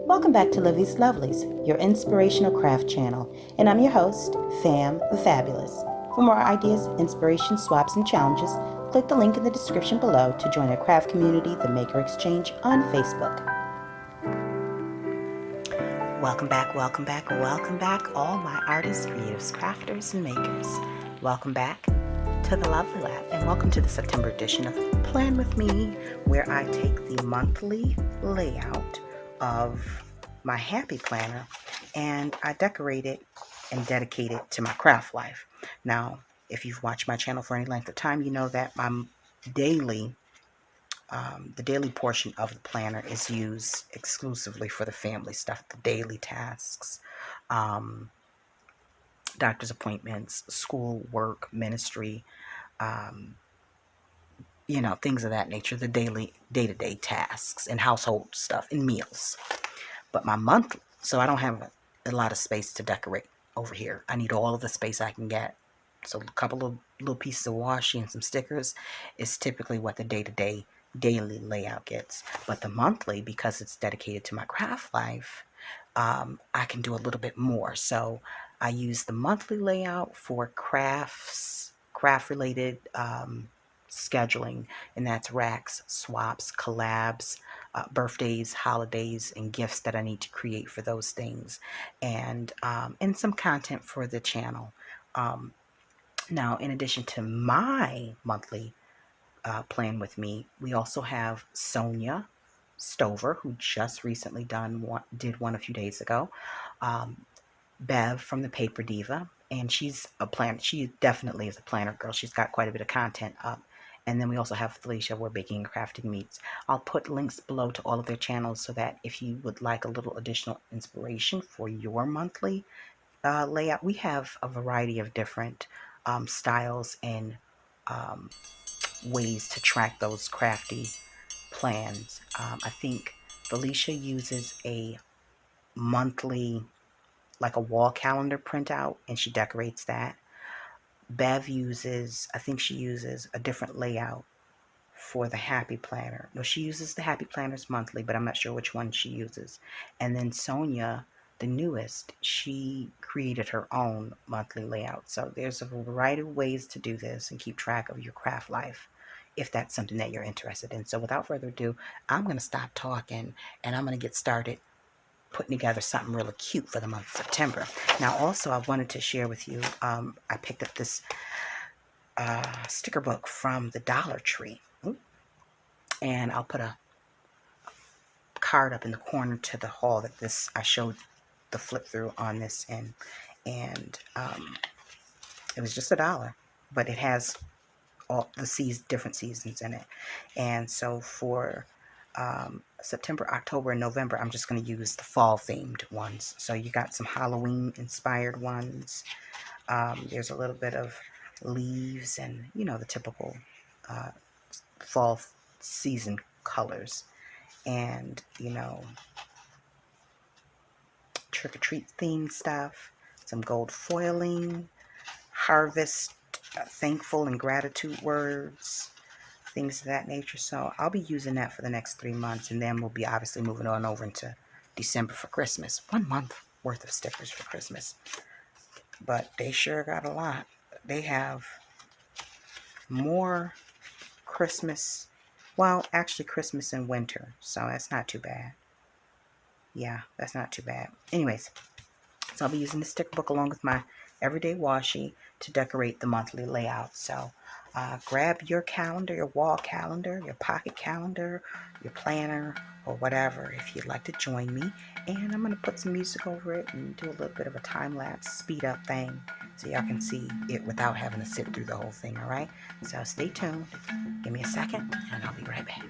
Welcome back to Livie'S Lovelies, your inspirational craft channel, and I'm your host, Fam the Fabulous. For more ideas, inspiration, swaps, and challenges, click the link in the description below to join our craft community, the Maker Exchange, on Facebook. Welcome back, welcome back, welcome back, all my artists, creatives, crafters, and makers. Welcome back to the Lovely Lab, and welcome to the September edition of Plan With Me, where I take the monthly layout of my happy planner and I decorate it and dedicate it to my craft life. Now, if you've watched my channel for any length of time, you know that my daily the daily portion of the planner is used exclusively for the family stuff, the daily tasks, doctor's appointments, school, work, ministry, things of that nature, the daily day-to-day tasks and household stuff and meals. But my monthly, so I don't have a lot of space to decorate over here. I need all of the space I can get. So a couple of little pieces of washi and some stickers is typically what the day-to-day daily layout gets. But the monthly, because it's dedicated to my craft life, I can do a little bit more. So I use the monthly layout for craft-related scheduling, and that's racks, swaps, collabs, birthdays, holidays, and gifts that I need to create for those things, and some content for the channel. Now, in addition to my monthly Plan With Me, we also have Sonia Stover, who just recently did one a few days ago. Bev from the Paper Diva, and she's a planner. She definitely is a planner girl. She's got quite a bit of content up. And then we also have Felicia, where baking and crafting meets. I'll put links below to all of their channels so that if you would like a little additional inspiration for your monthly layout, we have a variety of different styles and ways to track those crafty plans. I think Felicia uses a monthly, like a wall calendar printout, and she decorates that. Bev I think she uses a different layout for the Happy Planner. Well, she uses the Happy Planners monthly, but I'm not sure which one she uses. And then Sonia, the newest, she created her own monthly layout. So there's a variety of ways to do this and keep track of your craft life, if that's something that you're interested in. So without further ado, I'm going to stop talking and I'm going to get started putting together something really cute for the month of September. Now, also, I wanted to share with you, I picked up this sticker book from the Dollar Tree. And I'll put a card up in the corner to the haul that I showed the flip through on this in. And it was just $1, but it has all the different seasons in it. And so for September, October, and November, I'm just going to use the fall themed ones. So you got some Halloween inspired ones. There's a little bit of leaves and, the typical fall season colors. And, trick-or-treat themed stuff. Some gold foiling, harvest, thankful and gratitude words, things of that nature. So I'll be using that for the next 3 months, and then we'll be obviously moving on over into December for Christmas. 1 month worth of stickers for Christmas. But they sure got a lot. They have more Christmas, well, actually Christmas and winter, so that's not too bad. Yeah, that's not too bad. Anyways, so I'll be using the sticker book along with my everyday washi to decorate the monthly layout. So grab your calendar, your wall calendar, your pocket calendar, your planner, or whatever if you'd like to join me. And I'm going to put some music over it and do a little bit of a time-lapse speed up thing so y'all can see it without having to sit through the whole thing, all right? So stay tuned. Give me a second and I'll be right back.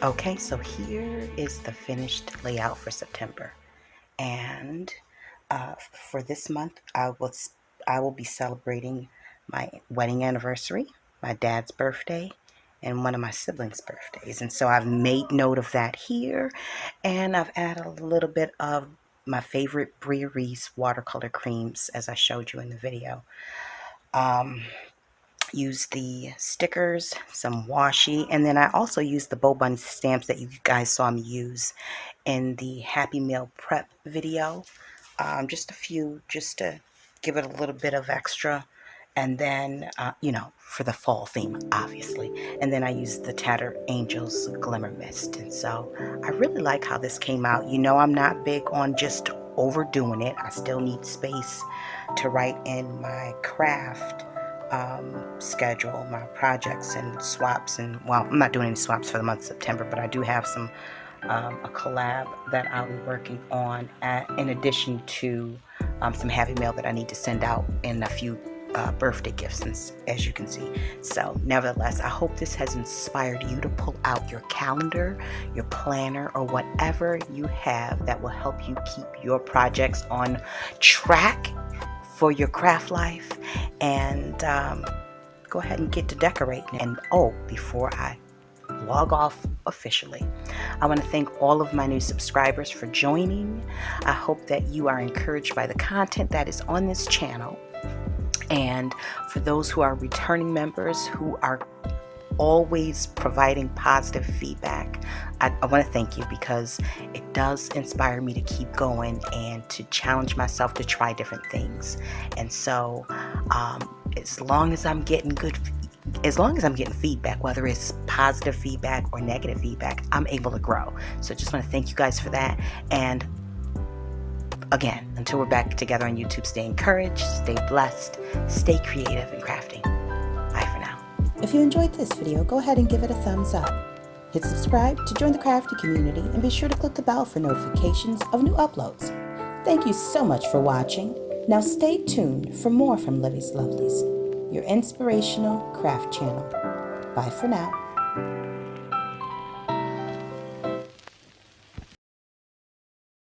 Okay, so here is the finished layout for September. And for this month, I will be celebrating my wedding anniversary, my dad's birthday, and one of my siblings' birthdays. And so I've made note of that here, and I've added a little bit of my favorite Bria Reese watercolor creams, as I showed you in the video. Use the stickers, some washi, and then I also use the Bow Bunny stamps that you guys saw me use in the Happy Meal prep video. Just a few, just to give it a little bit of extra. And then, for the fall theme, obviously. And then I used the Tattered Angels Glimmer Mist. And so I really like how this came out. I'm not big on just overdoing it. I still need space to write in my craft schedule, my projects and swaps. And, well, I'm not doing any swaps for the month of September, but I do have a collab that I'll be working on in addition to some Happy Mail that I need to send out and a few birthday gifts, as you can see. So nevertheless, I hope this has inspired you to pull out your calendar, your planner, or whatever you have that will help you keep your projects on track for your craft life, and go ahead and get to decorating. And before I log off officially, I want to thank all of my new subscribers for joining. I hope that you are encouraged by the content that is on this channel. And for those who are returning members who are always providing positive feedback, I want to thank you, because it does inspire me to keep going and to challenge myself to try different things. And so as long as I'm getting feedback, whether it's positive feedback or negative feedback, I'm able to grow. So just want to thank you guys for that. And again, until we're back together on YouTube, stay encouraged, stay blessed, stay creative and crafting. Bye for now. If you enjoyed this video, go ahead and give it a thumbs up. Hit subscribe to join the crafty community, and be sure to click the bell for notifications of new uploads. Thank you so much for watching. Now stay tuned for more from Livie'S Lovelies, your inspirational craft channel. Bye for now.